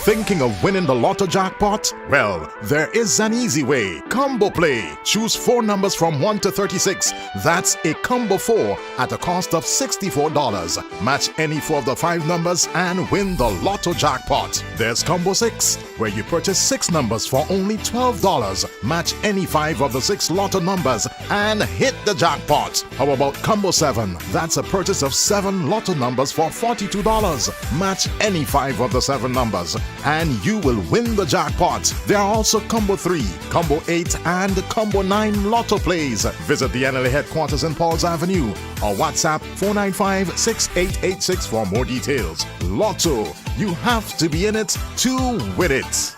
Thinking of winning the lotto jackpot? Well, there is an easy way. Combo Play. Choose 4 numbers from 1 to 36. That's a combo 4 at a cost of $64. Match any 4 of the 5 numbers and win the lotto jackpot. There's Combo 6, where you purchase 6 numbers for only $12. Match any 5 of the 6 lotto numbers and hit the jackpot. How about Combo 7? That's a purchase of 7 lotto numbers for $42. Match any 5 of the 7 numbers and you will win the jackpot. There are also Combo 3, Combo 8 and Combo 9 lotto plays. Visit the NLA headquarters in Pauls Avenue or WhatsApp 495-6886 for more details. Lotto, you have to be in it to win it.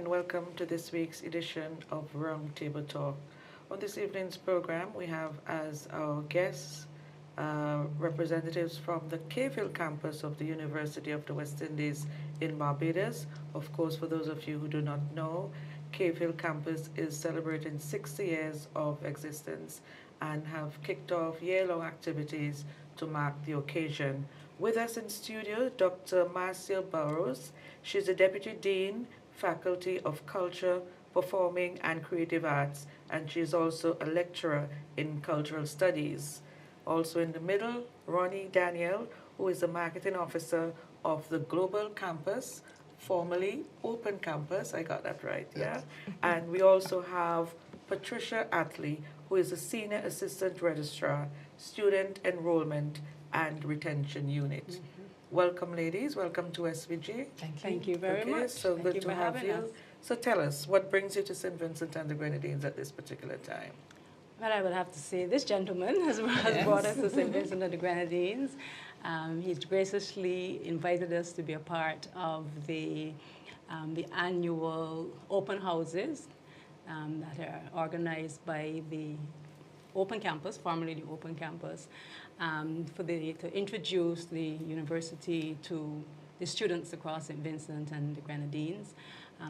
Welcome to this week's edition of Roundtable Talk. On this evening's program, we have as our guests representatives from the Cave-Hill campus of the University of the West Indies in Barbados. Of course, for those of you who do not know, Cave-Hill campus is celebrating 60 years of existence and have kicked off year-long activities to mark the occasion. With us in studio, Dr. Marcia Burrows. She's the Deputy Dean, Faculty of Culture, Performing and Creative Arts, and she's also a lecturer in cultural studies. Also in the middle, Ronnie Daniel, who is the marketing officer of the Global Campus, formerly Open Campus, I got that right, yeah? And we also have Patricia Atley, who is a senior assistant registrar, student enrollment and retention unit. Mm-hmm. Welcome, ladies. Welcome to SVG. Thank you very much. So good to have you. So tell us, what brings you to St. Vincent and the Grenadines at this particular time? Well, I would have to say this gentleman has brought us to St. Vincent and the Grenadines. He's graciously invited us to be a part of the annual open houses that are organized by the Open Campus, formerly the Open Campus, to introduce the university to the students across St. Vincent and the Grenadines.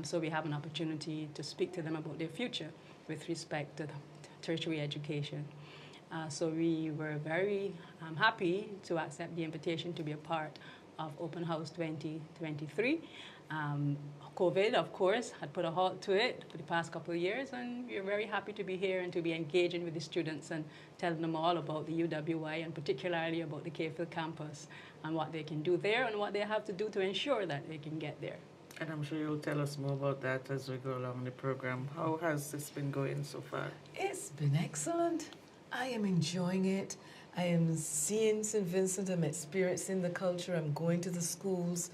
So we have an opportunity to speak to them about their future with respect to tertiary education. So we were very happy to accept the invitation to be a part of Open House 2023. COVID, of course, had put a halt to it for the past couple of years, and we're very happy to be here and to be engaging with the students and telling them all about the UWI and particularly about the Cave-Hill campus and what they can do there and what they have to do to ensure that they can get there. And I'm sure you'll tell us more about that as we go along the program. How has this been going so far? It's been excellent. I am enjoying it. I am seeing St. Vincent. I'm experiencing the culture. I'm going to the schools.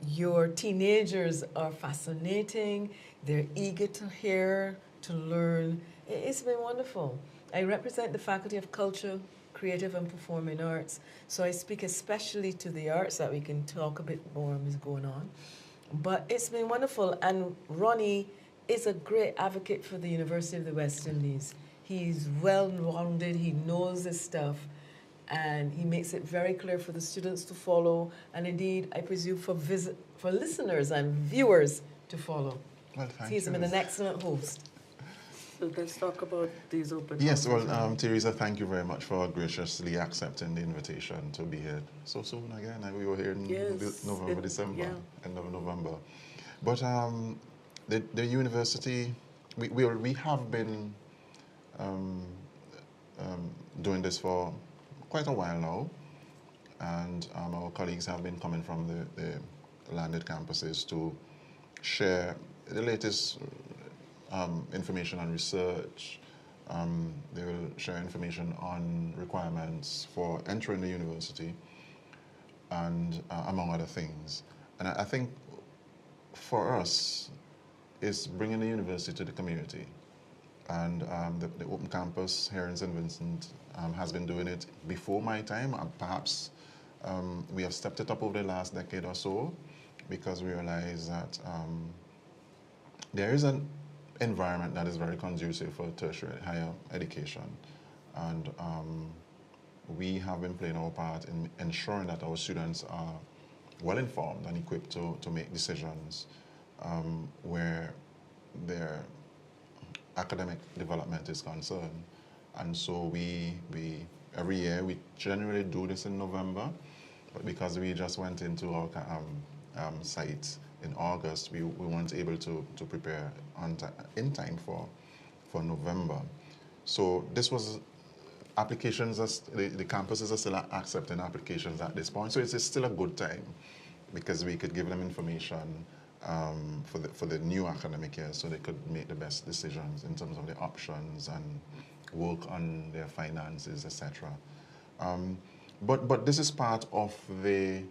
Your teenagers are fascinating. They're eager to hear, to learn. It's been wonderful. I represent the Faculty of Culture, Creative and Performing Arts, so I speak especially to the arts that we can talk a bit more on what's going on. But it's been wonderful, and Ronnie is a great advocate for the University of the West Indies. He's well-rounded, he knows his stuff, and he makes it very clear for the students to follow, and indeed, I presume for listeners and viewers to follow. Well, thank He's you. been an excellent host. So let's talk about these open Yes, houses. well, Teresa, thank you very much for graciously accepting the invitation to be here so soon again. We were here in December, end of November. But the university, we have been doing this for quite a while now, and our colleagues have been coming from the landed campuses to share the latest information on research. They will share information on requirements for entering the university, and among other things. And I think for us, it's bringing the university to the community. And the Open Campus here in St. Vincent has been doing it before my time. Perhaps we have stepped it up over the last decade or so because we realize that there is an environment that is very conducive for tertiary higher education. And we have been playing our part in ensuring that our students are well informed and equipped to make decisions where their academic development is concerned. And so we every year, we generally do this in November, but because we just went into our site in August, we weren't able to prepare in time for November. So this was applications, the campuses are still accepting applications at this point, so it's still a good time because we could give them information for the new academic year so they could make the best decisions in terms of the options and work on their finances, etc. But this is part of the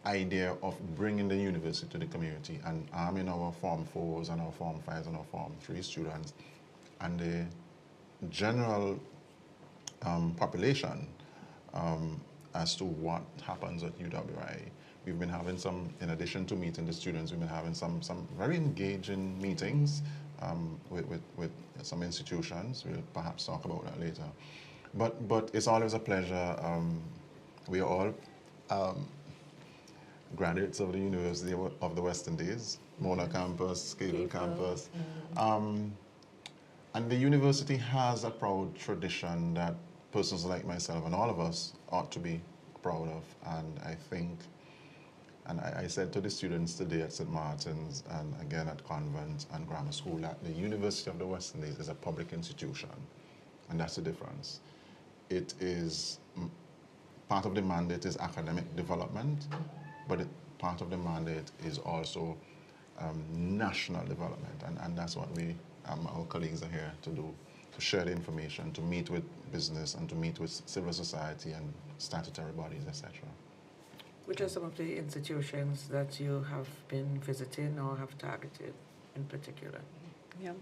idea of bringing the university to the community and arming our Form 4s and our Form 5s and our Form 3 students and the general population as to what happens at UWI. We've been having some, in addition to meeting the students, we've been having some very engaging meetings with some institutions. We'll perhaps talk about that later. But it's always a pleasure. We are all graduates of the University of the West Indies, Mona campus, Cable campus. And the university has a proud tradition that persons like myself and all of us ought to be proud of. And I think, and I said to the students today at St. Martin's and again at Convent and Grammar School that the University of the West Indies is a public institution, and that's the difference. It is, part of the mandate is academic development, but part of the mandate is also national development, and that's what we, our colleagues are here to do, to share the information, to meet with business and to meet with civil society and statutory bodies, etc. Which are some of the institutions that you have been visiting or have targeted in particular? Yeah.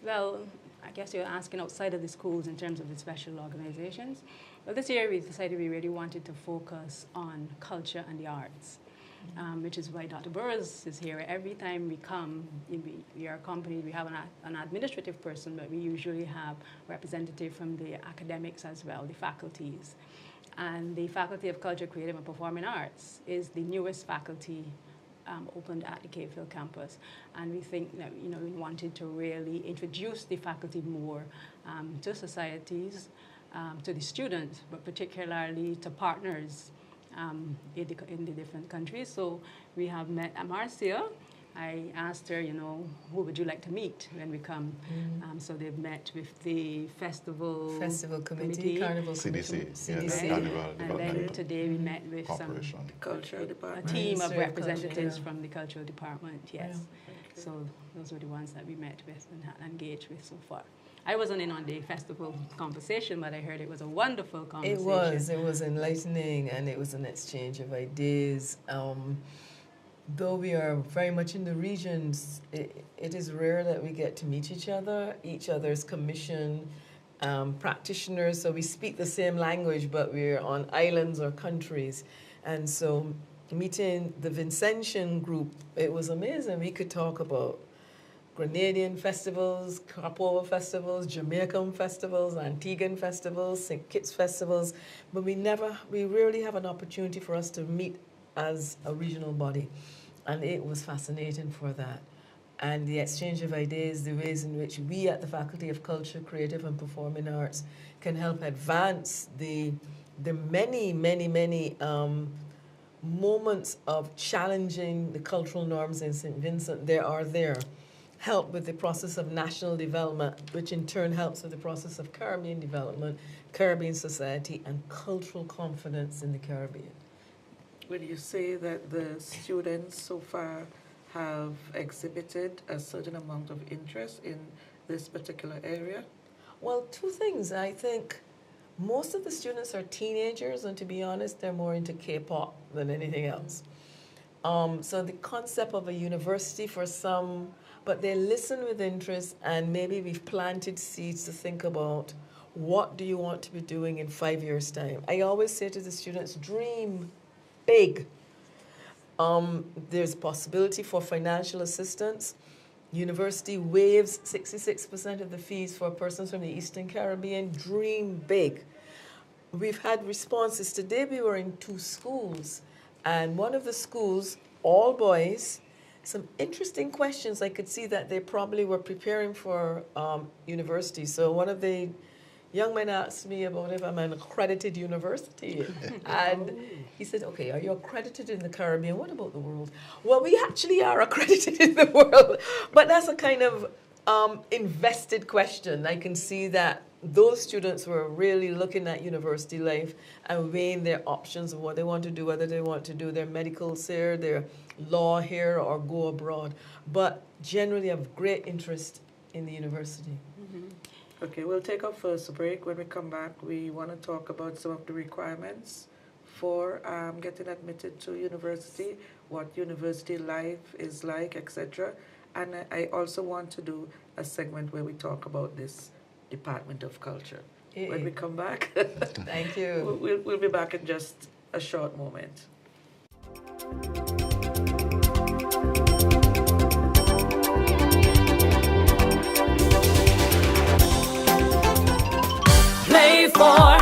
Well, I guess you're asking outside of the schools in terms of the special organizations. Well, this year we decided we really wanted to focus on culture and the arts, which is why Dr. Burroughs is here. Every time we come, we are accompanied, we have an administrative person, but we usually have representative from the academics as well, the faculties. And the Faculty of Culture, Creative and Performing Arts is the newest faculty opened at the Cave Hill campus. And we think that, we wanted to really introduce the faculty more to societies, to the students, but particularly to partners in the different countries. So we have met Marcia. I asked her, who would you like to meet when we come? So they've met with the festival committee, Carnival CDC, CDC. Yeah, Carnival and then today we met with Cultural a department. team of Culture, representatives yeah. from the cultural department, yes. Yeah. So those were the ones that we met with and engaged with so far. I wasn't in on the festival conversation, but I heard it was a wonderful conversation. It was enlightening, and it was an exchange of ideas. Though we are very much in the regions, it is rare that we get to meet each other's commission practitioners, so we speak the same language, but we're on islands or countries. And so meeting the Vincentian group, it was amazing. We could talk about Grenadian festivals, Capoeira festivals, Jamaican festivals, Antiguan festivals, St. Kitts festivals, but we rarely have an opportunity for us to meet as a regional body. And it was fascinating for that. And the exchange of ideas, the ways in which we at the Faculty of Culture, Creative and Performing Arts can help advance the many, many, many moments of challenging the cultural norms in St. Vincent. Help with the process of national development, which in turn helps with the process of Caribbean development, Caribbean society, and cultural confidence in the Caribbean. Would you say that the students so far have exhibited a certain amount of interest in this particular area? Well, two things. I think most of the students are teenagers, and to be honest, they're more into K-pop than anything else. So the concept of a university for some, but they listen with interest, and maybe we've planted seeds to think about what do you want to be doing in 5 years' time. I always say to the students, dream big. There's possibility for financial assistance. University waives 66% of the fees for persons from the Eastern Caribbean. Dream big. We've had responses. Today we were in 2 schools, and one of the schools, all boys, some interesting questions. I could see that they probably were preparing for university. So one of the young men asked me about if I'm an accredited university. And he said, okay, are you accredited in the Caribbean? What about the world? Well, we actually are accredited in the world. But that's a kind of invested question. I can see that those students were really looking at university life and weighing their options of what they want to do, whether they want to do their medicals here, their law here, or go abroad. But generally have great interest in the university. Okay, we'll take our first break. When we come back, we want to talk about some of the requirements for getting admitted to university, what university life is like, etc. And I also want to do a segment where we talk about this Department of Culture. When we come back, Thank you. we'll be back in just a short moment.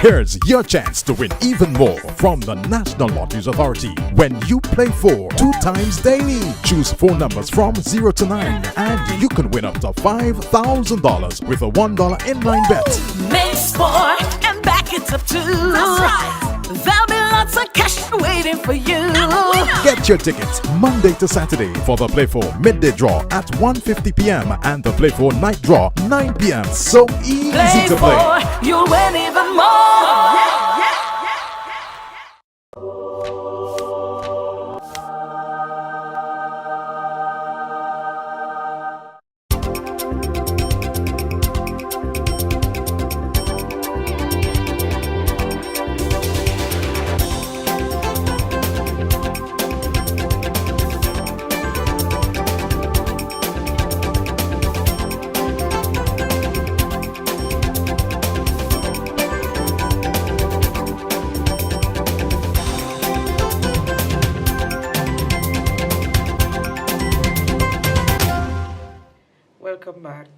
Here's your chance to win even more from the National Lotteries Authority when you play for 2 times daily. Choose 4 numbers from 0 to 9 and you can win up to $5,000 with a $1 inline bet. Makes 4 and back it up 2. That's right. There'll be lots of cash waiting for you. Get your tickets Monday to Saturday for the Play 4 midday draw at 1:50 p.m. and the Play 4 night draw 9 p.m. So easy to play. You'll win even more. Welcome back.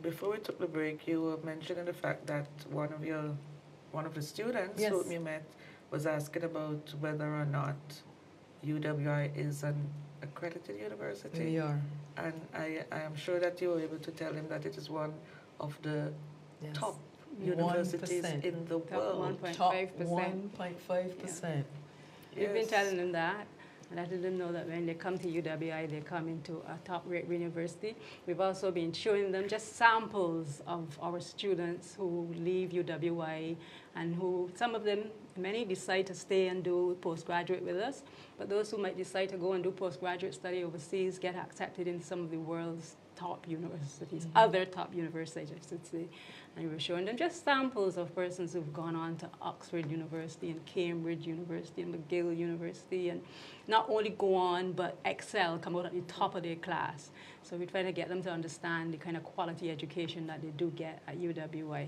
Before we took the break, you were mentioning the fact that one of the students Yes. whom you met was asking about whether or not UWI is an accredited university. We are. And I am sure that you were able to tell him that it is one of the Yes. top universities 1%. in the Top world. 1.5%. 1.5%. We've been Yes. telling them that, letting them know that when they come to UWI, they come into a top-rate university. We've also been showing them just samples of our students who leave UWI and who, some of them, many decide to stay and do postgraduate with us, but those who might decide to go and do postgraduate study overseas get accepted in some of the world's top universities, other top universities, I should say. And we were showing them just samples of persons who've gone on to Oxford University and Cambridge University and McGill University, and not only go on, but excel, come out at the top of their class. So we try to get them to understand the kind of quality education that they do get at UWI.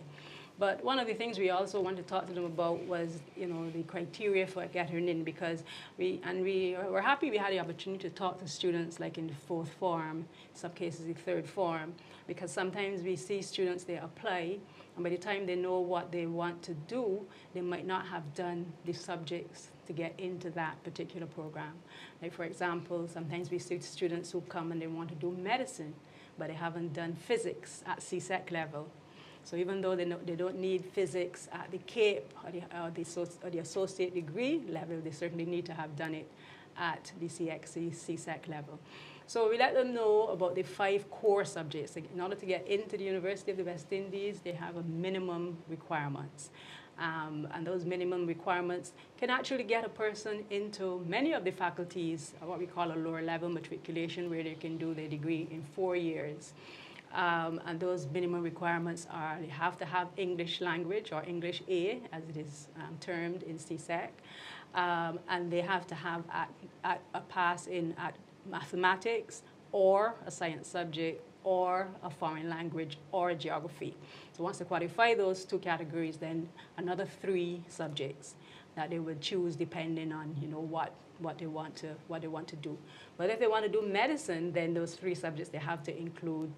But one of the things we also want to talk to them about was, the criteria for getting in, because we were happy we had the opportunity to talk to students like in the 4th form, in some cases the 3rd form, because sometimes we see students, they apply, and by the time they know what they want to do, they might not have done the subjects to get into that particular program. Like for example, sometimes we see students who come and they want to do medicine, but they haven't done physics at CSEC level. So even though they don't need physics at the CAPE or the associate degree level, they certainly need to have done it at the CSEC level. So we let them know about the 5 core subjects. In order to get into the University of the West Indies, they have a minimum requirements. And those minimum requirements can actually get a person into many of the faculties, what we call a lower level matriculation, where they can do their degree in 4 years. And those minimum requirements are they have to have English language or English A, as it is termed in CSEC. and they have to have a pass in at mathematics or a science subject or a foreign language or geography. So once they qualify those two categories, then another 3 subjects that they would choose depending on what they want to do. But if they want to do medicine, then those 3 subjects they have to include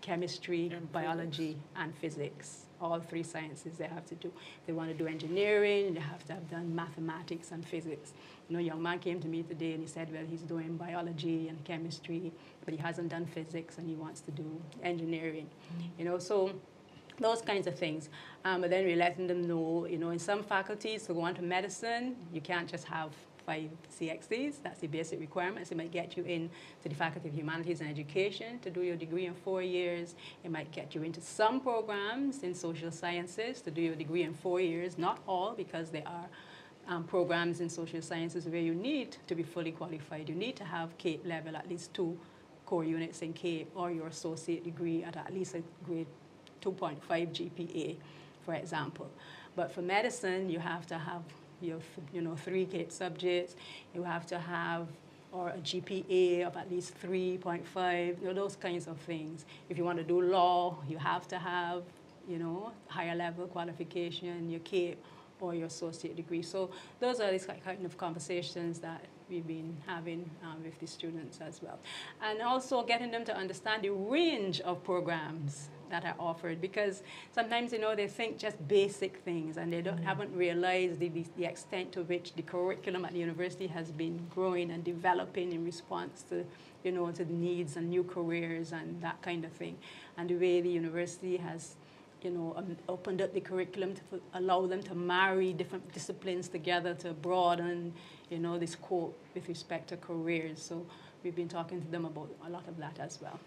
chemistry, And biology, and physics. All 3 sciences they have to do. If they want to do engineering, they have to have done mathematics and physics. A young man came to me today and he said, well, he's doing biology and chemistry, but he hasn't done physics and he wants to do engineering. So those kinds of things. But then we're letting them know, in some faculties, to go on to medicine, you can't just have 5 CXCs. That's the basic requirements. It might get you into the Faculty of Humanities and Education to do your degree in 4 years. It might get you into some programs in social sciences to do your degree in 4 years. Not all, because there are programs in social sciences where you need to be fully qualified. You need to have CAPE level, at least 2 core units in CAPE, or your associate degree at least a grade 2.5 GPA, for example. But for medicine, you have to have your 3 CAPE subjects. You have to have or a GPA of at least 3.5, those kinds of things. If you want to do law, you have to have, higher level qualification, your CAPE or your associate degree. So those are these kind of conversations that we've been having with the students as well. And also getting them to understand the range of programs that are offered, because sometimes, they think just basic things and they haven't realized the extent to which the curriculum at the university has been growing and developing in response to, to the needs and new careers and that kind of thing. And the way the university has opened up the curriculum to allow them to marry different disciplines together to broaden, the scope with respect to careers. So we've been talking to them about a lot of that as well.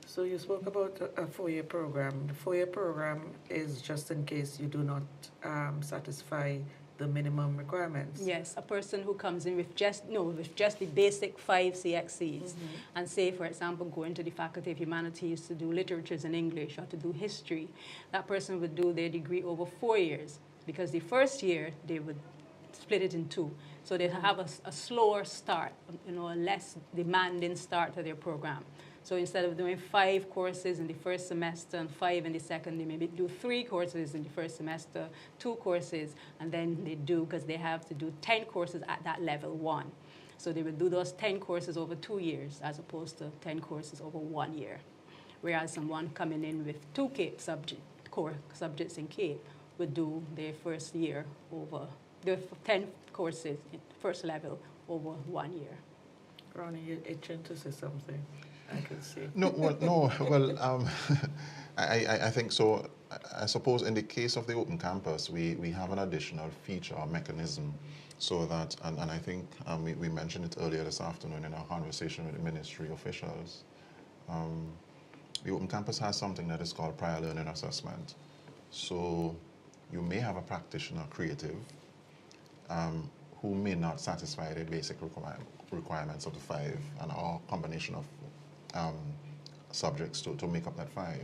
So you spoke about a 4-year program. The 4-year program is just in case you do not satisfy the minimum requirements. Yes, a person who comes in with just the basic 5 CXCs and say, for example, go into the Faculty of Humanities to do literatures in English or to do history, that person would do their degree over 4 years, because the first year they would split it in 2. So they have a slower start, a less demanding start to their program. So instead of doing 5 courses in the first semester and 5 in the second, they maybe do 3 courses in the first semester, 2 courses, and then they do, because they have to do 10 courses at that level 1. So they would do those 10 courses over 2 years as opposed to 10 courses over 1 year. Whereas someone coming in with 2 CAPE core subjects in CAPE would do their first year over, the 10 courses in first level over 1 year. Ronnie, you're itching to say something. I can see. I think so. I suppose in the case of the open campus, we have an additional feature or mechanism so that, and I think we mentioned it earlier this afternoon in our conversation with the ministry officials, the open campus has something that is called prior learning assessment. So you may have a practitioner creative who may not satisfy the basic requirements of the 5 and our combination of subjects to make up that 5,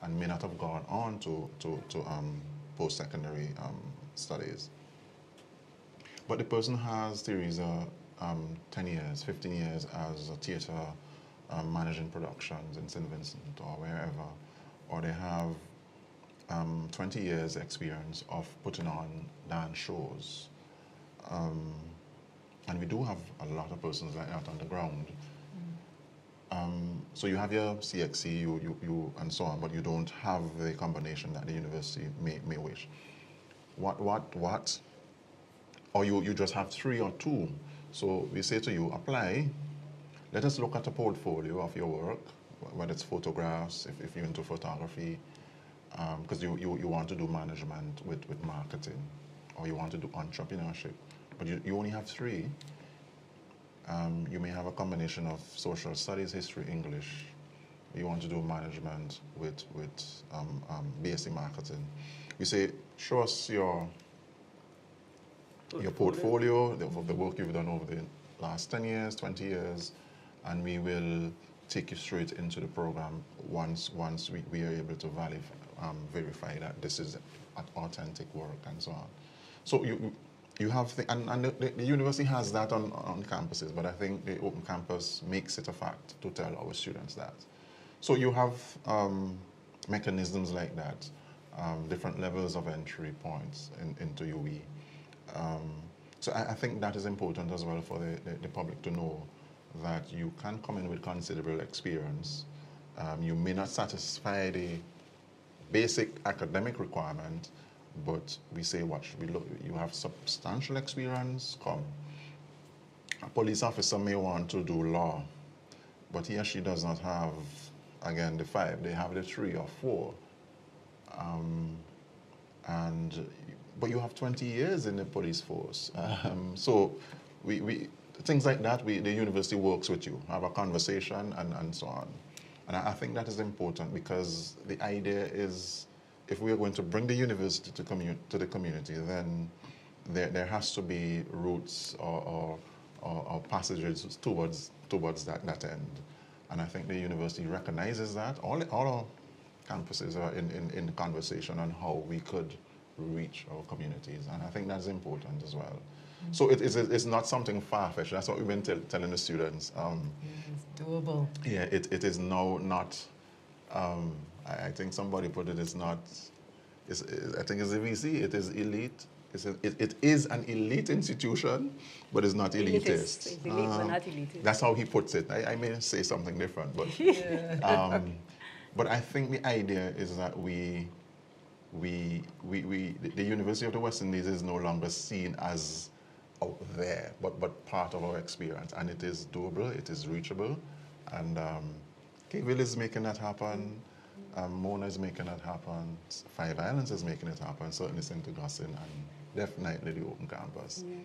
and may not have gone on to post-secondary studies. But the person has theories 10 years, 15 years as a theater managing productions in St. Vincent or wherever, or they have 20 years experience of putting on dance shows. And we do have a lot of persons like that on the ground. So you have your CXC, you and so on, but you don't have the combination that the university may wish. What? Or you just have 3 or 2. So we say to you, apply. Let us look at a portfolio of your work, whether it's photographs, if you're into photography, because you want to do management with marketing, or you want to do entrepreneurship, but you only have 3. You may have a combination of social studies, history, English. You want to do management with BSc marketing. We say, show us your portfolio of the work you've done over the last 10 years, 20 years, and we will take you straight into the program once we are able to verify that this is authentic work and so on. So you have, and the university has that on campuses, but I think the open campus makes it a fact to tell our students that. So you have mechanisms like that, different levels of entry points into UE. So I think that is important as well for the public to know that you can come in with considerable experience. You may not satisfy the basic academic requirement, but we say, watch, you have substantial experience, come. A police officer may want to do law, but he or she does not have, again, the 5. They have the 3 or 4. But you have 20 years in the police force. So things like that, the university works with you, have a conversation and so on. And I think that is important because the idea is, if we are going to bring the university to the community, then there has to be routes or passages towards that end. And I think the university recognizes that. All our campuses are in conversation on how we could reach our communities, and I think that's important as well. Mm-hmm. So it's not something far-fetched. That's what we've been telling the students. It's doable. Yeah, it is now not. I think somebody put it. It's not. I think it's the VC. It is elite. It is an elite institution, but it's not elitist. It's elite, but not elitist. That's how he puts it. I may say something different, but but I think the idea is that the University of the West Indies is no longer seen as out there, but part of our experience, and it is doable, it is reachable, and Kayville is making that happen. Mona is making that happen. Five Islands is making it happen. Certainly St. Augustine, and definitely the open campus. Yeah.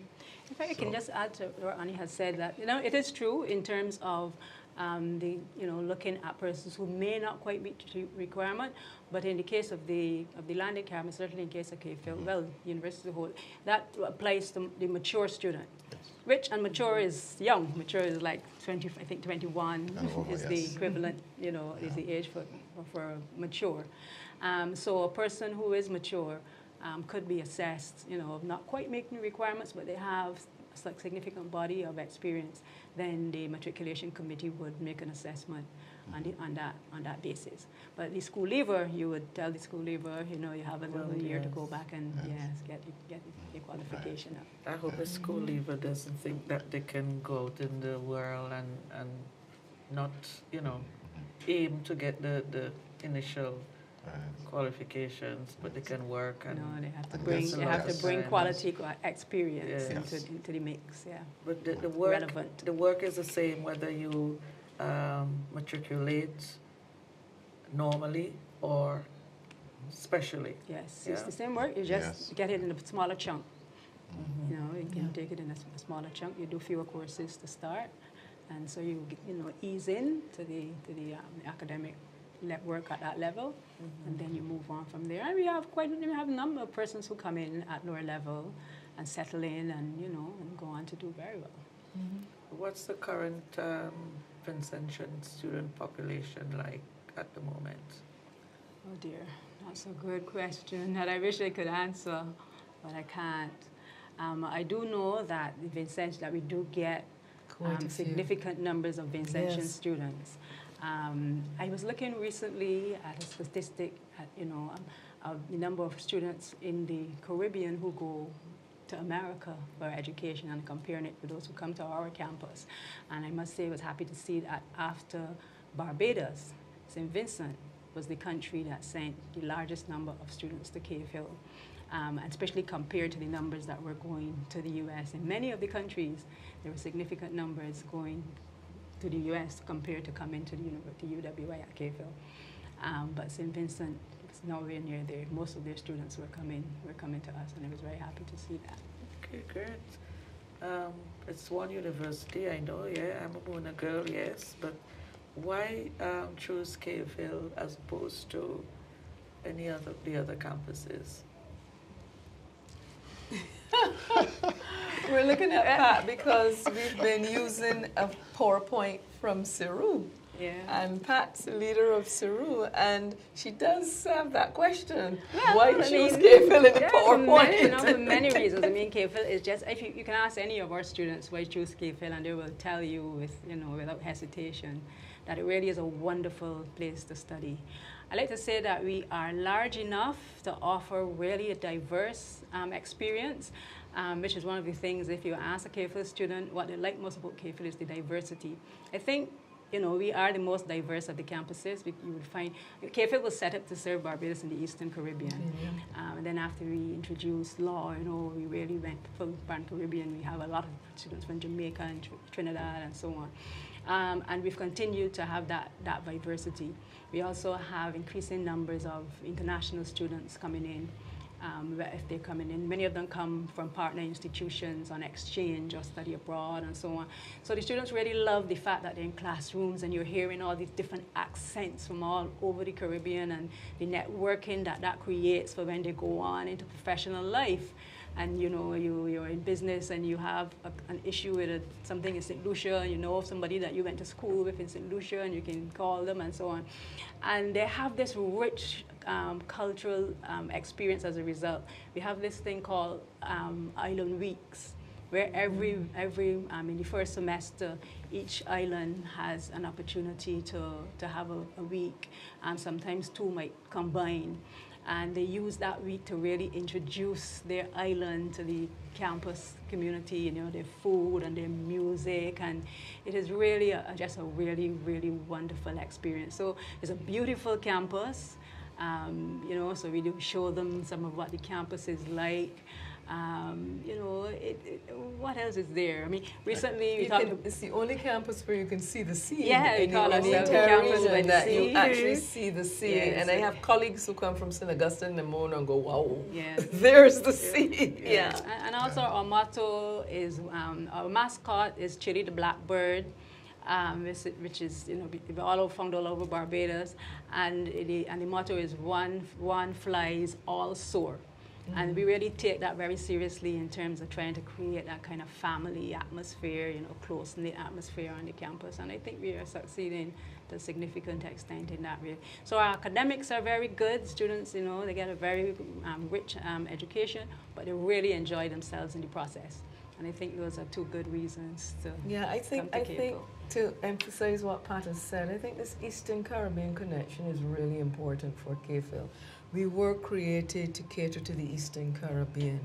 If I can just add to what Annie has said, that it is true in terms of looking at persons who may not quite meet the requirement, but in the case of the landed campus, certainly in case of Kayville, well, university as a whole, that applies to the mature student. Yes. Rich and mature is young. Mature is like 20, I think 21 is the equivalent, is the age for mature. So a person who is mature could be assessed, of not quite meeting the requirements, but they have a significant body of experience. Then the matriculation committee would make an assessment on that basis. But the school leaver, you would tell the school leaver, you have a little year to go back and get your qualification up. I hope the school leaver doesn't think that they can go out in the world and not, aim to get the initial qualifications, but they can work and they have to bring quality experience into the mix. Yeah. But the work is the same whether you matriculate normally or specially. Yes, it's the same work. You just get it in a smaller chunk. You can take it in a smaller chunk. You do fewer courses to start, and so you ease in to the academic work at that level, and then you move on from there. And we have a number of persons who come in at lower level and settle in, and and go on to do very well. What's the current Vincentian student population like at the moment? Oh dear, that's a good question that I wish I could answer, but I can't. I do know that that we do get significant numbers of Vincentian students. I was looking recently at a statistic at, of the number of students in the Caribbean who go to America for education and comparing it with those who come to our campus. And I must say I was happy to see that after Barbados, St. Vincent was the country that sent the largest number of students to Kayville, especially compared to the numbers that were going to the U.S. In many of the countries, there were significant numbers going to the U.S. compared to coming to the UWI at Kayville. But St. Vincent was nowhere near there. Most of their students were coming to us, and I was very happy to see that. Okay, great. It's one university, I know, I'm a Mona girl, yes, but why choose Kayville as opposed to any of the other campuses? We're looking at that because we've been using a PowerPoint from Ceru. Yeah. And Pat's the leader of Ceru, and she does have that question. Well, Why I choose mean, KPhil in the yeah, PowerPoint? for many reasons. I mean, KPhil is just, if you can ask any of our students why choose KPhil, and they will tell you without hesitation that it really is a wonderful place to study. I like to say that we are large enough to offer really a diverse experience, which is one of the things, if you ask a KPhil student what they like most about KPhil is the diversity. I think we are the most diverse of the campuses. You would find KPhil was set up to serve Barbados and the Eastern Caribbean. Mm-hmm. And then after we introduced law, we really went full Pan-Caribbean. We have a lot of students from Jamaica and Trinidad and so on. And we've continued to have that diversity. We also have increasing numbers of international students coming in. If they're coming in, many of them come from partner institutions on exchange or study abroad and so on. So the students really love the fact that they're in classrooms and you're hearing all these different accents from all over the Caribbean, and the networking that creates for when they go on into professional life. And you're in business and you have an issue with something in St. Lucia, somebody that you went to school with in St. Lucia, and you can call them and so on. And they have this rich cultural experience as a result. We have this thing called Island Weeks, where every in the first semester, each island has an opportunity to have a week, and sometimes two might combine. And they use that week to really introduce their island to the campus community, their food and their music, and it is really just a really, really wonderful experience. So it's a beautiful campus, so we do show them some of what the campus is like. What else is there? I mean, recently we talked. It's the only campus where you can see the sea. Yeah, we call ourselves the campus by the that sea. you actually see the sea. Yeah, and I have colleagues who come from St. Augustine in the morning and go, "Wow, yeah. there's the sea." Yeah. And also our motto is our mascot is Chili the Blackbird. Which is found all over Barbados, and the motto is one flies, all soar. Mm-hmm. And we really take that very seriously in terms of trying to create that kind of family atmosphere, close-knit atmosphere on the campus. And I think we are succeeding to a significant extent in that way. So our academics are very good. Students, they get a very rich education, but they really enjoy themselves in the process. And I think those are two good reasons to I think to emphasize what Pat has said, I think this Eastern Caribbean connection is really important for KPhil. We were created to cater to the Eastern Caribbean.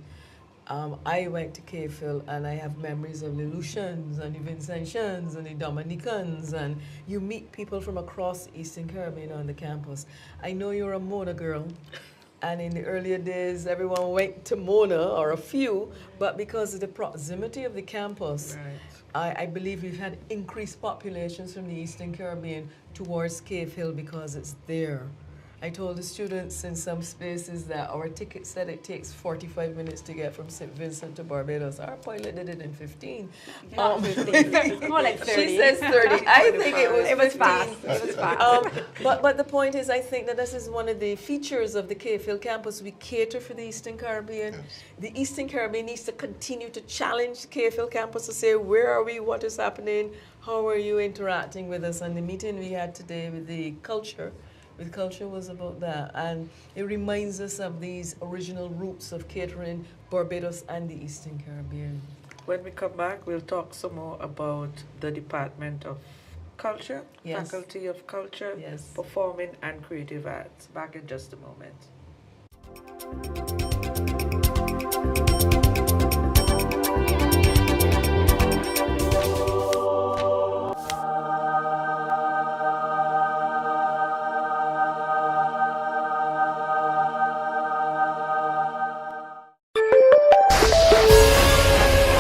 I went to KPhil and I have memories of the Lucians and the Vincentians and the Dominicans, and you meet people from across the Eastern Caribbean on the campus. I know you're a Mona girl. And in the earlier days, everyone went to Mona, or a few, but because of the proximity of the campus, I believe we've had increased populations from the Eastern Caribbean towards KPhil because it's there. I told the students in some spaces that our ticket said it takes 45 minutes to get from St. Vincent to Barbados. Our pilot did it in 15. More like 30. She says 30. I think it was 15. Fast. It was fast. But the point is, I think that this is one of the features of the KPhil campus. We cater for the Eastern Caribbean. Yes. The Eastern Caribbean needs to continue to challenge the KPhil campus to say, where are we, what is happening, how are you interacting with us? And the meeting we had today with the culture was about that, and it reminds us of these original roots of catering Barbados and the Eastern Caribbean. When we come back, we'll talk some more about the Department of Culture, Faculty of Culture, Performing and Creative Arts. Back in just a moment.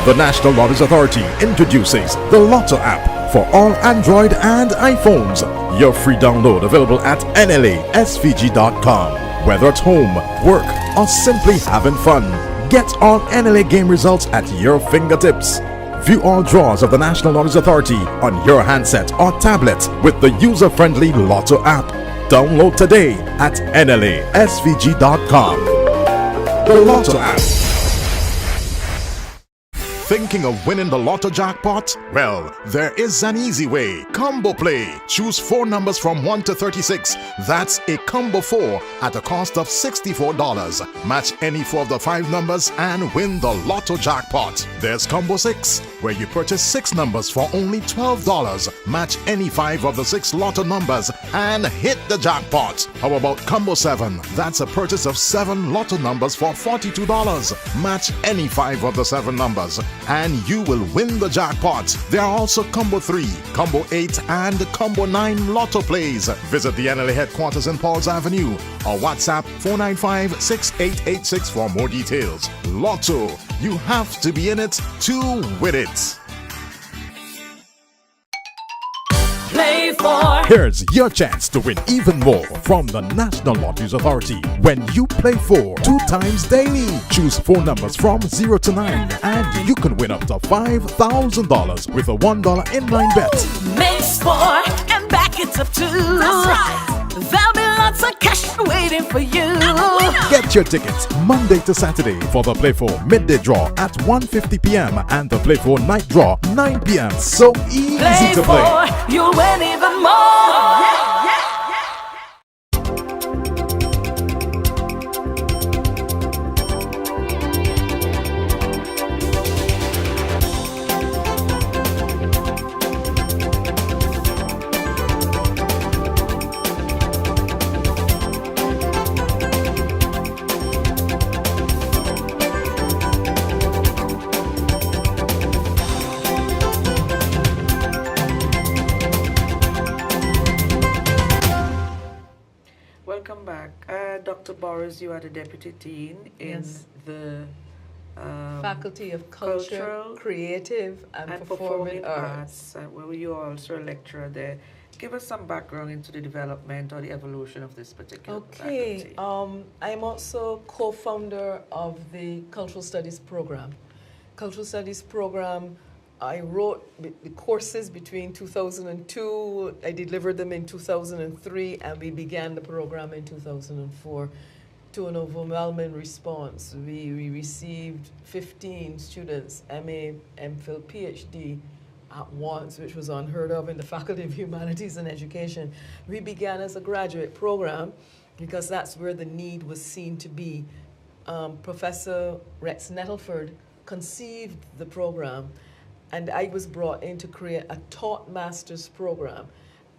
The National Lotteries Authority introduces the Lotto app for all Android and iPhones. Your free download available at nlasvg.com. Whether at home, work, or simply having fun, get all NLA game results at your fingertips. View all draws of the National Lotteries Authority on your handset or tablet with the user-friendly Lotto app. Download today at nlasvg.com. The Lotto app. Thinking of winning the lotto jackpot? Well, there is an easy way. Combo Play. Choose 4 numbers from 1 to 36. That's a combo 4 at a cost of $64. Match any 4 of the 5 numbers and win the lotto jackpot. There's Combo 6, where you purchase 6 numbers for only $12. Match any 5 of the 6 lotto numbers and hit the jackpot. How about Combo 7? That's a purchase of 7 lotto numbers for $42. Match any 5 of the 7 numbers and you will win the jackpot. There are also Combo 3, Combo 8 and Combo 9 lotto plays. Visit the NLA headquarters in Pauls Avenue or WhatsApp 495-6886 for more details. Lotto, you have to be in it to win it. Play for. Here's your chance to win even more from the National Lotteries Authority when you play for 2 times daily. Choose 4 numbers from 0 to 9 and you can win up to $5,000 with a $1 inline bet. Makes 4 and back it up too. That's right. There'll be lots of cash waiting for you. Get your tickets Monday to Saturday for the Play 4 midday draw at 1:50 p.m. and the Play 4 night draw 9 p.m. So easy to play. For, you'll win even more. Welcome back. Dr. Boris, you are the Deputy Dean in Yes. the Faculty of Culture, Cultural Creative and Performing Arts. Where you are also a lecturer there. Give us some background into the development or the evolution of this particular Okay, faculty. I'm also co-founder of the Cultural Studies program. Cultural Studies program, I wrote the courses between 2002, I delivered them in 2003, and we began the program in 2004. To an overwhelming response, we received 15 students, MA, MPhil, PhD, at once, which was unheard of in the Faculty of Humanities and Education. We began as a graduate program because that's where the need was seen to be. Professor Rex Nettleford conceived the program, and I was brought in to create a taught master's program.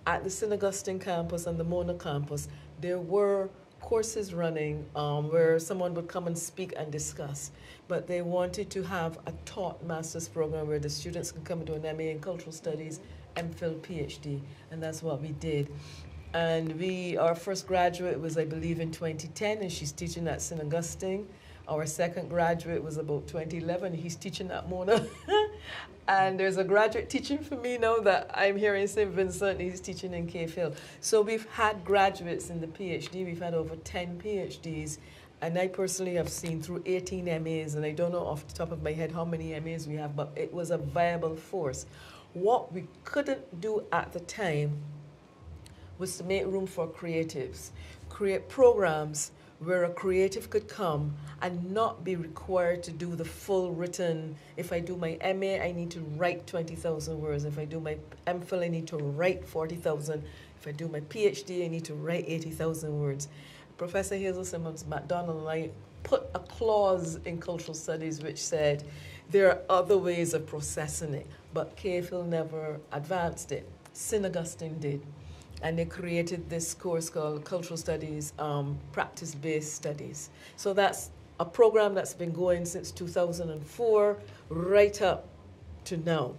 At the St. Augustine campus and the Mona campus, there were courses running where someone would come and speak and discuss, but they wanted to have a taught master's program where the students can come into an MA in Cultural Studies, MPhil, PhD, and that's what we did. And our first graduate was, I believe, in 2010, and she's teaching at St. Augustine. Our second graduate was about 2011, he's teaching at Mona. And there's a graduate teaching for me now that I'm here in St. Vincent, he's teaching in K-Phil. So we've had graduates in the PhD, we've had over 10 PhDs, and I personally have seen through 18 MAs, and I don't know off the top of my head how many MAs we have, but it was a viable force. What we couldn't do at the time was to make room for creatives, create programs where a creative could come and not be required to do the full written. If I do my MA, I need to write 20,000 words. If I do my MPhil, I need to write 40,000. If I do my PhD, I need to write 80,000 words. Professor Hazel Simmons MacDonald and I put a clause in Cultural Studies which said there are other ways of processing it, but K-Phil never advanced it. St. Augustine did. And they created this course called Cultural Studies, Practice-Based Studies. So that's a program that's been going since 2004 right up to now.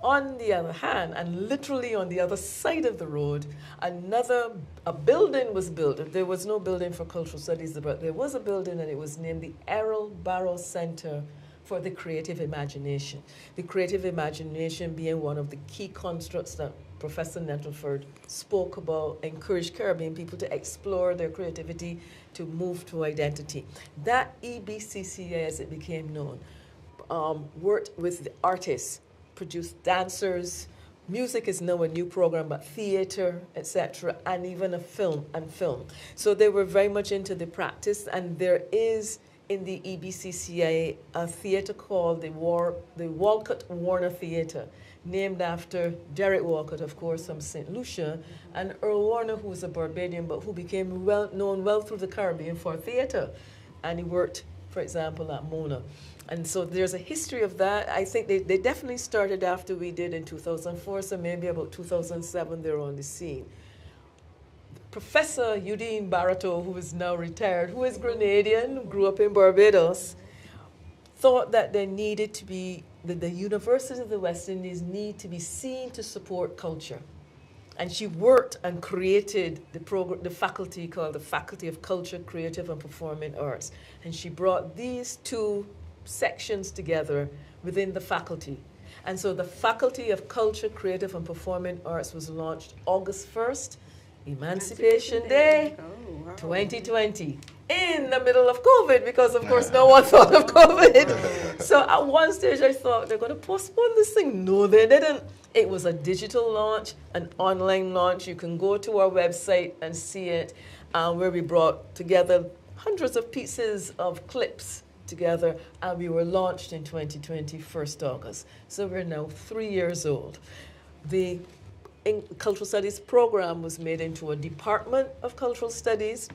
On the other hand, and literally on the other side of the road, a building was built. There was no building for Cultural Studies, but there was a building, and it was named the Errol Barrow Center for the Creative Imagination. The creative imagination being one of the key constructs that Professor Nettleford spoke about, encouraged Caribbean people to explore their creativity, to move to identity. That EBCCA, as it became known, worked with the artists, produced dancers. Music is now a new program, but theater, etc., and even a film. So they were very much into the practice, and there is in the EBCCI a theatre called the Walcott Warner Theatre, named after Derek Walcott, of course, from St. Lucia, and Earl Warner, who was a Barbadian, but who became known through the Caribbean for theatre. And he worked, for example, at Mona. And so there's a history of that. I think they definitely started after we did in 2004, so maybe about 2007 they were on the scene. Professor Eugene Barato, who is now retired, who is Grenadian, grew up in Barbados, thought that there needed to be, the University of the West Indies need to be seen to support culture. And she worked and created the faculty called the Faculty of Culture, Creative and Performing Arts. And she brought these two sections together within the faculty. And so the Faculty of Culture, Creative and Performing Arts was launched August 1st, Emancipation Day, 2020, in the middle of COVID, because of course no one thought of COVID. So at one stage I thought they're going to postpone this thing. No, they didn't. It was a digital launch, an online launch. You can go to our website and see it, where we brought together hundreds of pieces of clips together, and we were launched in 2020, 1st August. So we're now 3 years old. The Cultural Studies program was made into a Department of Cultural Studies.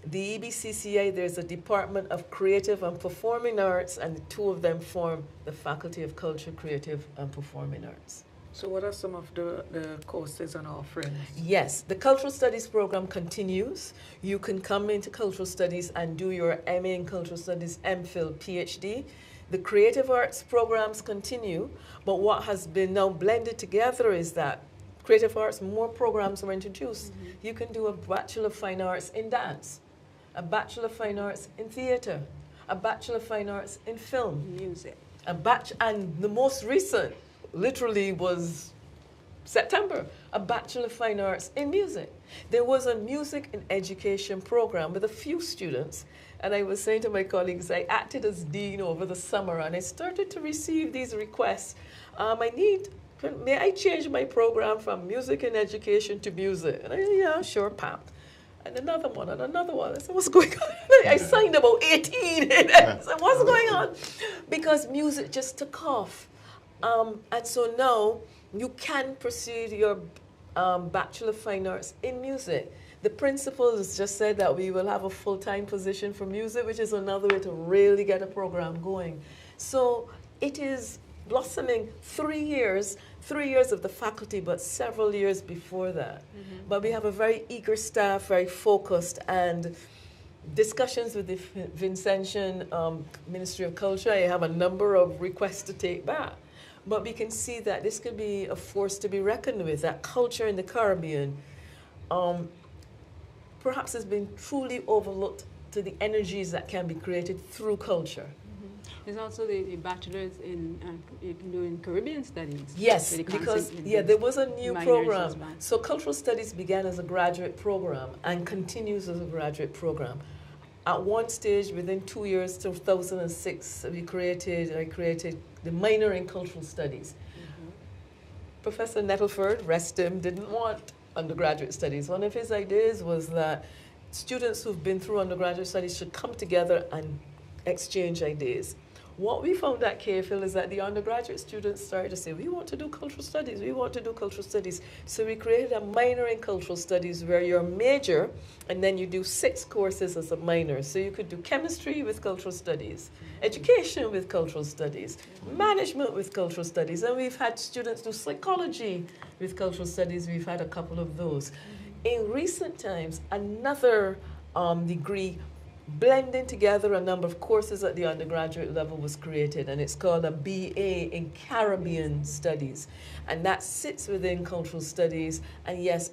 The EBCCI, there's a Department of Creative and Performing Arts, and the two of them form the Faculty of Culture, Creative and Performing Arts. So what are some of the courses and offerings? Yes, the Cultural Studies program continues. You can come into Cultural Studies and do your MA in Cultural Studies, MPhil, PhD. The Creative Arts programs continue, but what has been now blended together is that Creative Arts, more programs were introduced. You can do a Bachelor of Fine Arts in dance, a Bachelor of Fine Arts in theatre, a Bachelor of Fine Arts in film, Music. and the most recent literally was September, a Bachelor of Fine Arts in music. There was a music and education program with a few students, and I was saying to my colleagues, I acted as dean over the summer, and I started to receive these requests. May I change my program from music and education to music? And I said, yeah, sure, Pam. And another one, and another one. I said, what's going on? I signed about 18. I said, what's going on? Because music just took off. And so now you can pursue your Bachelor of Fine Arts in music. The principal has just said that we will have a full-time position for music, which is another way to really get a program going. So it is blossoming 3 years of the faculty, but several years before that. But we have a very eager staff, very focused, and discussions with the Vincentian Ministry of Culture. I have a number of requests to take back. But we can see that this could be a force to be reckoned with, that culture in the Caribbean perhaps has been truly overlooked to the energies that can be created through culture. There's also the bachelor's in doing Caribbean studies. Yes, because there was a new program. Well. So Cultural Studies began as a graduate program and continues as a graduate program. At one stage, within 2 years, 2006, I created the minor in Cultural Studies. Professor Nettleford, rest him, didn't want undergraduate studies. One of his ideas was that students who've been through undergraduate studies should come together and exchange ideas. What we found at KFL is that the undergraduate students started to say, we want to do cultural studies, we want to do cultural studies. So we created a minor in cultural studies where you're a major and then you do 6 courses as a minor. So you could do chemistry with cultural studies, education with cultural studies, management with cultural studies, and we've had students do psychology with cultural studies. We've had a couple of those. In recent times, another degree blending together a number of courses at the undergraduate level was created, and it's called a BA in Caribbean Studies, and that sits within cultural studies. And yes,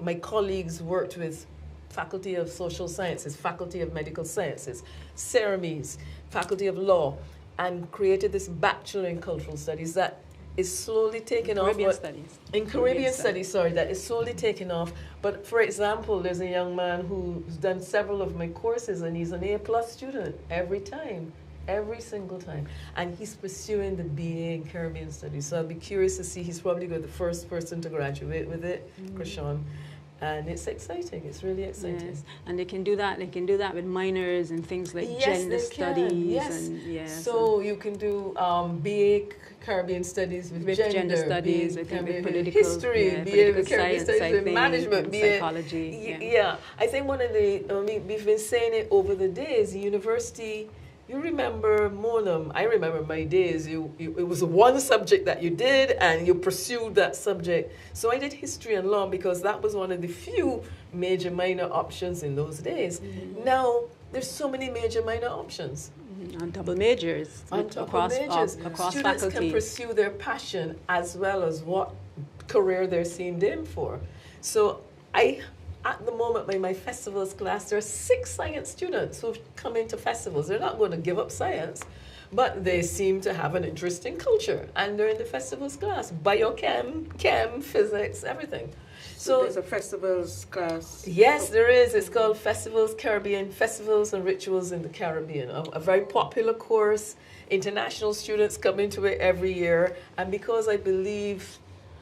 my colleagues worked with Faculty of Social Sciences, Faculty of Medical Sciences, CERMES, Faculty of Law, and created this Bachelor in Cultural Studies that is slowly taking off. Caribbean Studies, that is slowly taking off. But for example, there's a young man who's done several of my courses, and he's an A+ student every single time. And he's pursuing the BA in Caribbean Studies. So I'll be curious to see, he's probably the first person to graduate with it, Krishan. And it's exciting. It's really exciting. Yes, and they can do that. They can do that with minors and things like Yes, gender they studies can. Yes. and yes. So you can do BA Caribbean Studies with Gender studies, BA I think with Caribbean political, history, yeah, BA political with Caribbean science, Studies I with think, management, and BA psychology. Yeah, I think one of the we've been saying it over the days. The university. You remember Monum? I remember my days. It was one subject that you did, and you pursued that subject. So I did history and law because that was one of the few major minor options in those days. Now there's so many major minor options. And double majors across Students faculty. can pursue their passion as well as what career they're seeing them for. So at the moment, in my festivals class, there are 6 science students who've come into festivals. They're not going to give up science, but they seem to have an interest in culture, and they're in the festivals class. Biochem, chem, physics, everything. So there's a festivals class. Yes, there is. It's called Festivals Caribbean, Festivals and Rituals in the Caribbean. A very popular course. International students come into it every year, and because I believe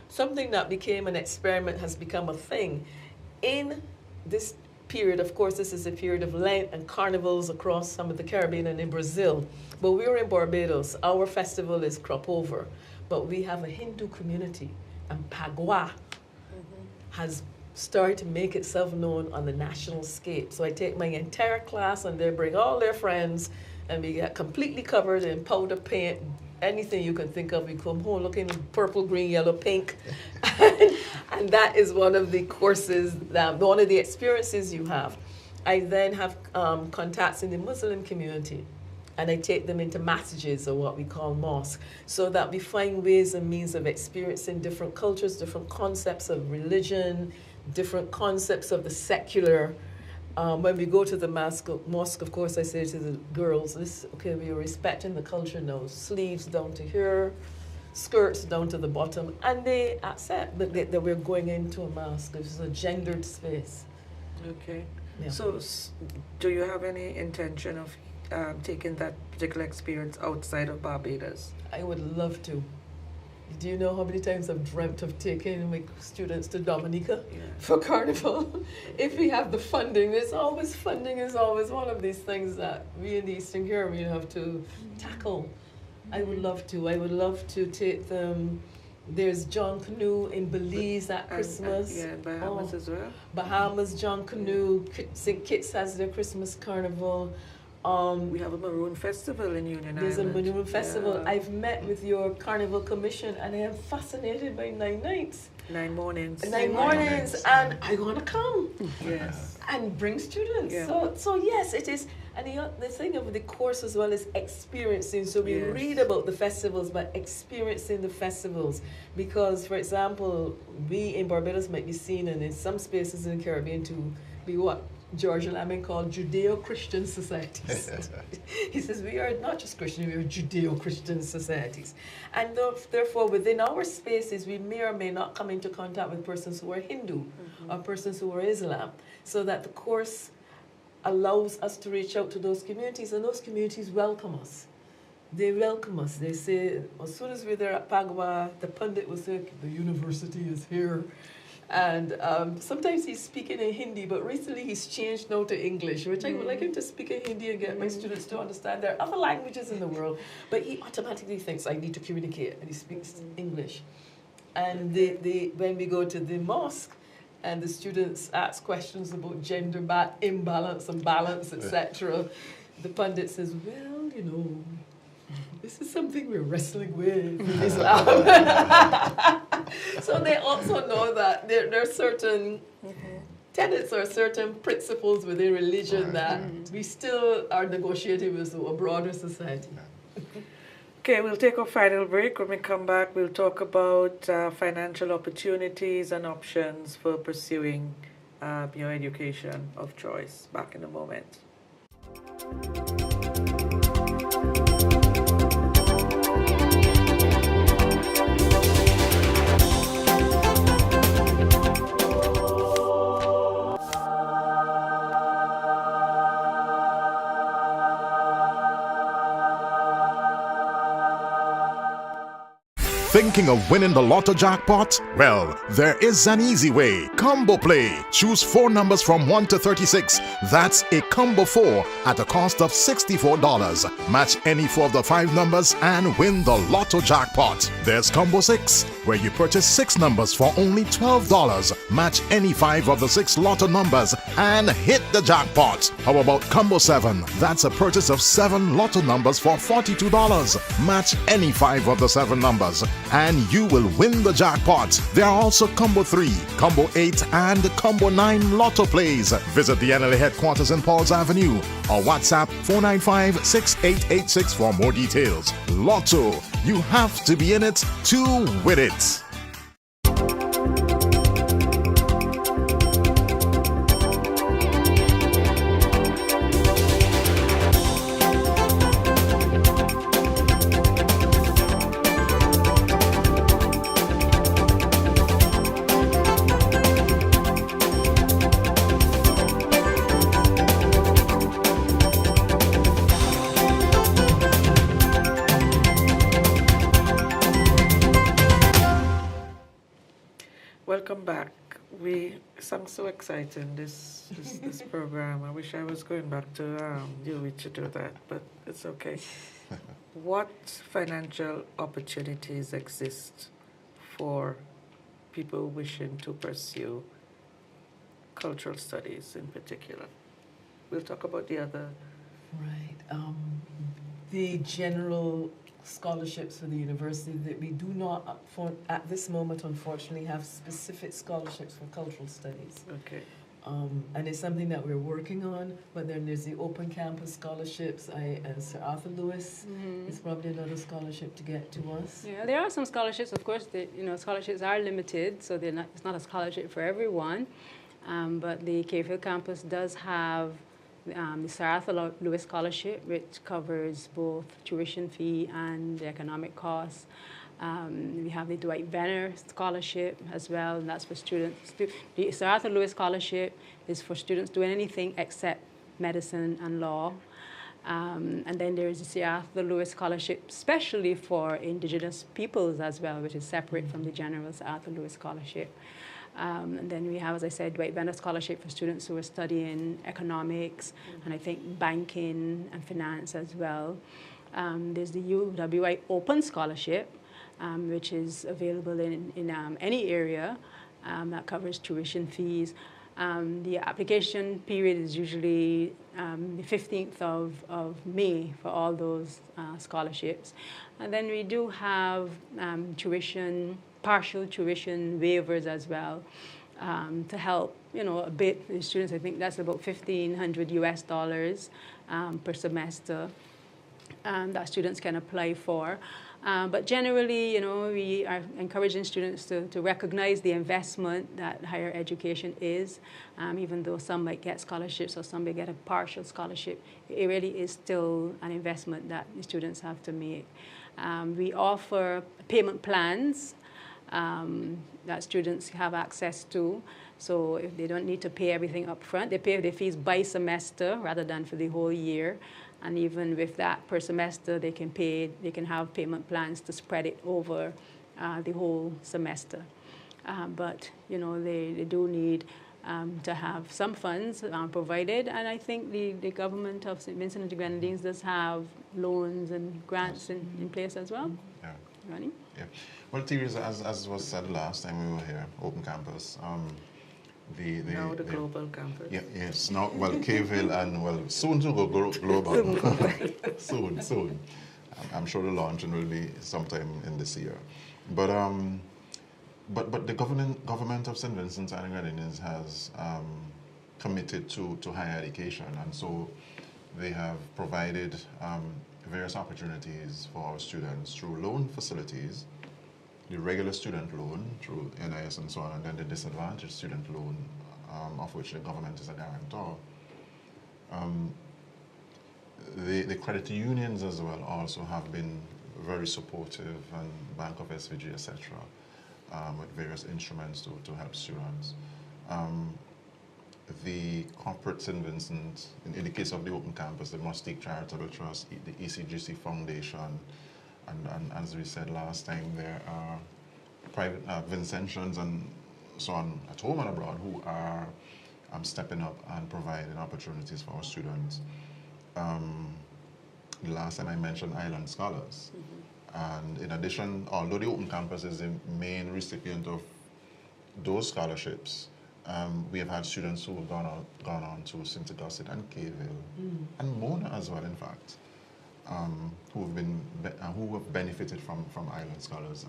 something that became an experiment has become a thing, in this period, of course, this is a period of Lent and carnivals across some of the Caribbean and in Brazil. But we were in Barbados. Our festival is crop over. But we have a Hindu community, and Pagua has started to make itself known on the national scape. So I take my entire class, and they bring all their friends, and we get completely covered in powder paint, anything you can think of. We come home looking purple, green, yellow, pink. And that is one of the courses, one of the experiences you have. I then have contacts in the Muslim community, and I take them into massages, or what we call mosque, so that we find ways and means of experiencing different cultures, different concepts of religion, different concepts of the secular. When we go to the mosque, of course, I say to the girls, we are respecting the culture now, sleeves down to here, skirts down to the bottom, and they accept that we're going into a mosque. It's a gendered space. Okay. Yeah. So do you have any intention of taking that particular experience outside of Barbados? I would love to. Do you know how many times I've dreamt of taking my students to Dominica for Carnival? If we have the funding, funding is always one of these things that we in the Eastern Caribbean have to tackle. I would love to. I would love to take them. There's John Canoe in Belize at Christmas. Yeah, Bahamas as well. Bahamas, John Canoe. St. Kitts has their Christmas carnival. We have a Maroon Festival in Union Island. There's a Maroon Festival. Yeah. I've met with your Carnival Commission, and I am fascinated by 9 nights. 9 mornings. 9 mornings, and I want to come. Yes. And bring students. Yeah. So yes, it is. And the thing of the course as well is experiencing. So we read about the festivals, but experiencing the festivals. Because, for example, we in Barbados might be seen, and in some spaces in the Caribbean, to be what George Lamin called Judeo-Christian societies. He says we are not just Christian, we are Judeo-Christian societies. And therefore, within our spaces, we may or may not come into contact with persons who are Hindu or persons who are Islam, so that the course allows us to reach out to those communities, and those communities welcome us. They welcome us. They say, as soon as we're there at Pagua, the pundit will say, the university is here. And sometimes he's speaking in Hindi, but recently he's changed now to English, which I would like him to speak in Hindi and get my students to understand. There are other languages in the world, but he automatically thinks I need to communicate, and he speaks English. And when we go to the mosque, and the students ask questions about gender imbalance and balance, etc., the pundit says, well, you know, this is something we're wrestling with in Islam. So they also know that there are certain tenets or certain principles within religion that we still are negotiating with a broader society. Okay, we'll take a final break. When we come back, we'll talk about financial opportunities and options for pursuing your education of choice. Back in a moment. Thinking of winning the lotto jackpot? Well, there is an easy way. Combo Play. Choose 4 numbers from 1 to 36. That's a combo 4 at a cost of $64. Match any 4 of the 5 numbers and win the lotto jackpot. There's Combo 6, where you purchase 6 numbers for only $12. Match any 5 of the 6 lotto numbers and hit the jackpot. How about Combo 7? That's a purchase of 7 lotto numbers for $42. Match any 5 of the 7 numbers and you will win the jackpot. There are also Combo 3, Combo 8 and Combo 9 lotto plays. Visit the NLA headquarters in Pauls Avenue or WhatsApp 495-6886 for more details. Lotto, you have to be in it to win it. Welcome back. We sound so exciting this program. I wish I was going back to Dewey to do that, but it's okay. What financial opportunities exist for people wishing to pursue cultural studies in particular? We'll talk about the other. Right. The general scholarships for the university that we do not, at this moment, unfortunately, have specific scholarships for cultural studies. Okay. And it's something that we're working on, but then there's the open campus scholarships. Sir Arthur Lewis is probably another scholarship to get to us. Yeah, there are some scholarships. Of course, scholarships are limited, so it's not a scholarship for everyone. But the Cave campus does have the Sir Arthur Lewis Scholarship, which covers both tuition fee and the economic costs. We have the Dwight Venner Scholarship as well, and that's for students. The Sir Arthur Lewis Scholarship is for students doing anything except medicine and law. And then there is the Sir Arthur Lewis Scholarship, especially for Indigenous peoples as well, which is separate from the general Sir Arthur Lewis Scholarship. And then we have, as I said, Dwight Venner Scholarship for students who are studying economics and I think banking and finance as well. There's the UWI Open Scholarship, which is available in any area that covers tuition fees. The application period is usually the 15th of May for all those scholarships. And then we do have partial tuition waivers as well to help, a bit the students. I think that's about $1,500 per semester that students can apply for. But generally, we are encouraging students to recognize the investment that higher education is. Even though some might get scholarships or some may get a partial scholarship, it really is still an investment that the students have to make. We offer payment plans that students have access to. So if they don't need to pay everything up front, they pay their fees by semester rather than for the whole year. And even with that per semester, they can have payment plans to spread it over the whole semester. But they do need to have some funds provided, and I think the government of St. Vincent and the Grenadines does have loans and grants in place as well. Yeah. Ronnie? Yeah. Well, Teresa, as was said last time we were here, Open Campus. Now the global campus. Yeah, yes. Now, well, Caveville and soon to go global. soon. I'm sure the launching will be sometime in this year. But the government of St. Vincent and the Grenadines has committed to higher education, and so they have provided various opportunities for our students through loan facilities, the regular student loan through NIS and so on, and then the disadvantaged student loan, of which the government is a guarantor. The credit unions as well also have been very supportive, and Bank of SVG, etc., with various instruments to help students. The corporate St. Vincent, in the case of the Open Campus, the Mustique Charitable Trust, the ECGC Foundation, and as we said last time, there are private Vincentians and so on at home and abroad who are stepping up and providing opportunities for our students. Last time I mentioned Island Scholars. And in addition, although the Open Campus is the main recipient of those scholarships, we have had students who have gone on to St. Augustine and Caville, and Mona as well, in fact, who have benefited from Island Scholars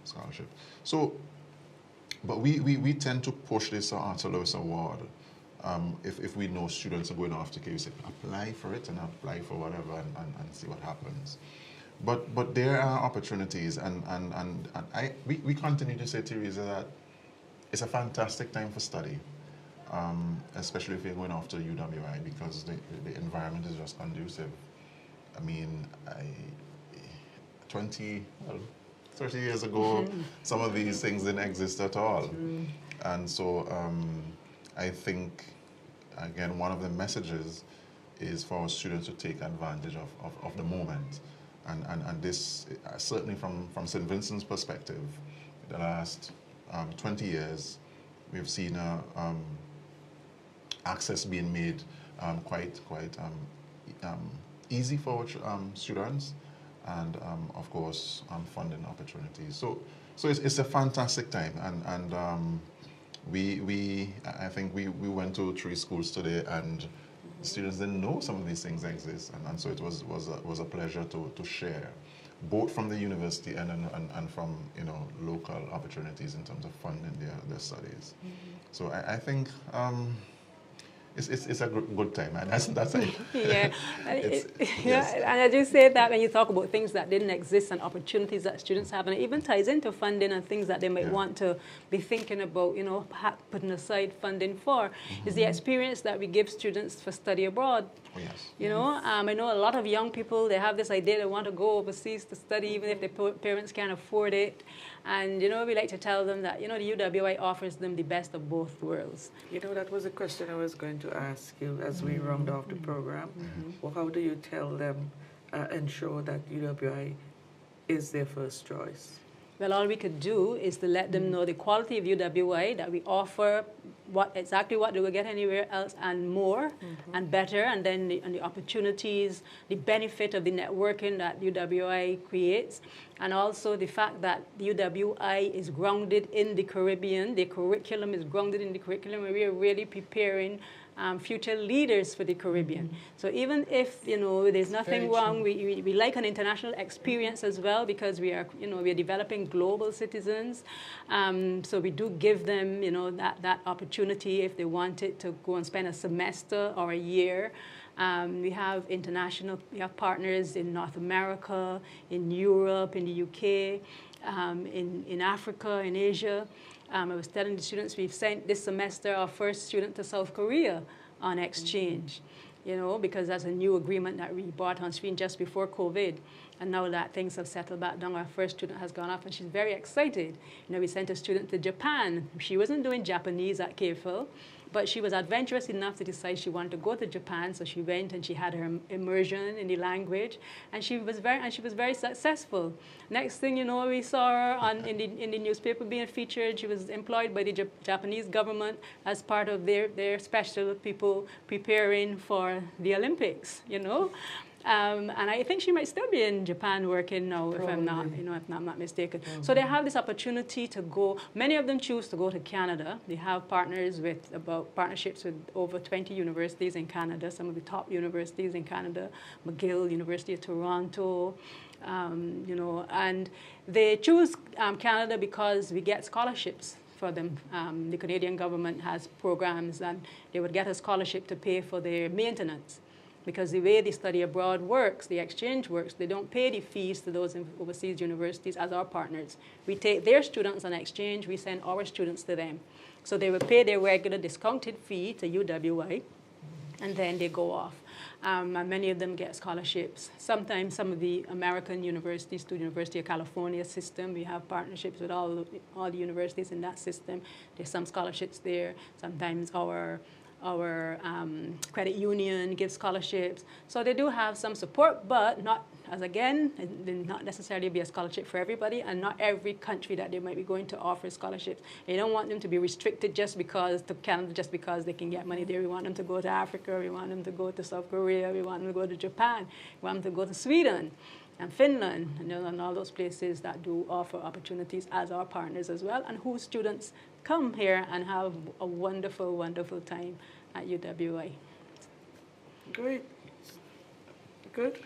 scholarship. So, but we tend to push this Arthur Lewis Award. If we know students are going off to Caville, we say apply for it and apply for whatever and see what happens. But there are opportunities, and we continue to say, Teresa, that it's a fantastic time for study, especially if you're going off to UWI, because the environment is just conducive. I mean, 30 years ago, some of these things didn't exist at all. And so I think, again, one of the messages is for our students to take advantage of the moment. And this, certainly from St. Vincent's perspective, the last 20 years, we've seen access being made quite easy for students, and of course funding opportunities. So it's a fantastic time, and I think we went to 3 schools today, and students didn't know some of these things exist, and so it was a pleasure to share, both from the university and from local opportunities in terms of funding their studies. So I think it's a good time, and that's it. Yeah, and I do say that when you talk about things that didn't exist and opportunities that students have, and it even ties into funding and things that they might want to be thinking about, putting aside funding for, is the experience that we give students for study abroad. Oh, yes. I know a lot of young people, they have this idea they want to go overseas to study, even if their parents can't afford it. And, we like to tell them that, the UWI offers them the best of both worlds. That was a question I was going to ask you as we round off the program. Well, how do you tell them, ensure that UWI is their first choice? Well, all we could do is to let them know the quality of UWI, that we offer exactly what they will get anywhere else and more and better, and then the opportunities, the benefit of the networking that UWI creates, and also the fact that UWI is grounded in the Caribbean. The curriculum is grounded in the curriculum, and we are really preparing future leaders for the Caribbean. So even if there's nothing wrong, we like an international experience as well, because we are we are developing global citizens. So we do give them that opportunity if they want it to go and spend a semester or a year. We have partners in North America, in Europe, in the UK, in Africa, in Asia. I was telling the students we've sent this semester our first student to South Korea on exchange, because that's a new agreement that we brought on screen just before COVID. And now that things have settled back down, our first student has gone off, and she's very excited. We sent a student to Japan. She wasn't doing Japanese at KFIL, but she was adventurous enough to decide she wanted to go to Japan, so she went and she had her immersion in the language, and she was very successful. Next thing you know, we saw her in the newspaper being featured. She was employed by the Japanese government as part of their special people preparing for the Olympics. And I think she might still be in Japan working now, if I'm not mistaken. So they have this opportunity to go. Many of them choose to go to Canada. They have partnerships with over 20 universities in Canada, some of the top universities in Canada, McGill, University of Toronto, and they choose Canada because we get scholarships for them. The Canadian government has programs, and they would get a scholarship to pay for their maintenance. Because the way the study abroad works, the exchange works, they don't pay the fees to those overseas universities as our partners. We take their students on exchange, we send our students to them. So they will pay their regular discounted fee to UWI, and then they go off. And many of them get scholarships. Sometimes some of the American universities, to the University of California system, we have partnerships with all the universities in that system. There's some scholarships there. Sometimes our our credit union gives scholarships. So they do have some support, but not, as again, not necessarily be a scholarship for everybody, and not every country that they might be going to offer scholarships. They don't want them to be restricted just because to Canada, just because they can get money there. We want them to go to Africa, we want them to go to South Korea, we want them to go to Japan, we want them to go to Sweden and Finland, and all those places that do offer opportunities as our partners as well, and whose students come here and have a wonderful, wonderful time at UWI. Great. Good.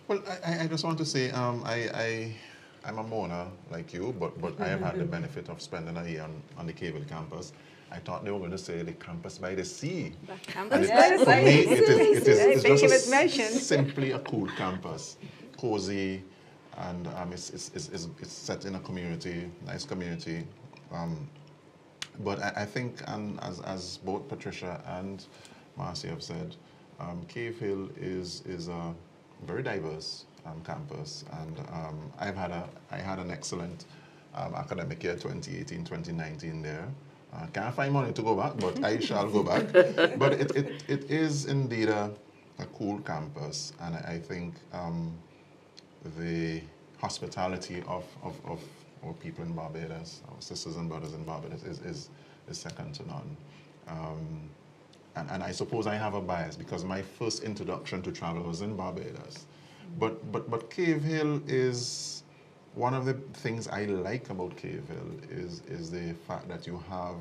Well, I just want to say I'm a mourner like you, but I have had the benefit of spending a year on the Cable campus. I thought they were going to say the campus by the sea. Campus And for me, it's just mentioned. simply a cool campus, cozy, and it's set in a community, nice community. But I think, and as both Patricia and Marcy have said, Cave Hill is a very diverse campus, and I had an excellent academic year 2018-2019 there. Can't find money to go back, but I shall go back. But it is indeed a cool campus, and I think the hospitality of our people in Barbados, our sisters and brothers in Barbados, is second to none. And I suppose I have a bias because my first introduction to travel was in Barbados. But Cave Hill is one of the things I like about Cave Hill is the fact that you have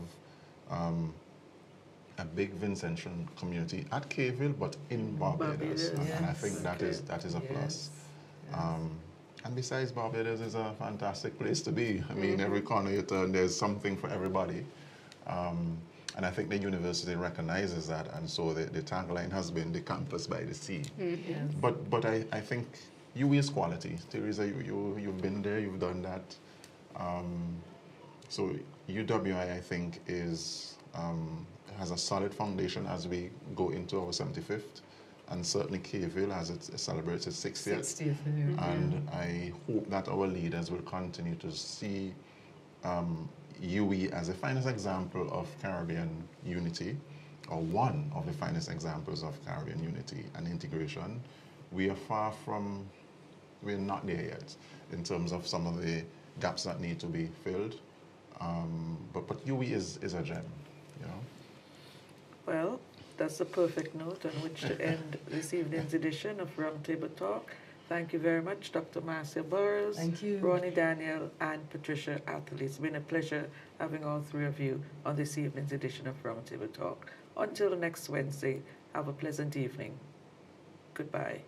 a big Vincentian community at Cave Hill, but in Barbados. And I think that is a plus. And besides, Barbados is a fantastic place to be. I mean, every corner you turn, there's something for everybody. And I think the university recognizes that, and so the tagline has been the campus by the sea. But I think UE is quality. Teresa, you've been there, you've done that. So UWI, I think, has a solid foundation as we go into our 75th. And certainly Cave Hill, as it celebrates its 60th. 60th year. And I hope that our leaders will continue to see UE as the finest example of Caribbean unity, or one of the finest examples of Caribbean unity and integration. We are we're not there yet in terms of some of the gaps that need to be filled. But UE is a gem, you know. Well, that's the perfect note on which to end this evening's edition of Roundtable Talk. Thank you very much, Dr. Marcia Burrows, Thank you. Ronnie Daniel, and Patricia Atherley. It's been a pleasure having all three of you on this evening's edition of Roundtable Talk. Until next Wednesday, have a pleasant evening. Goodbye.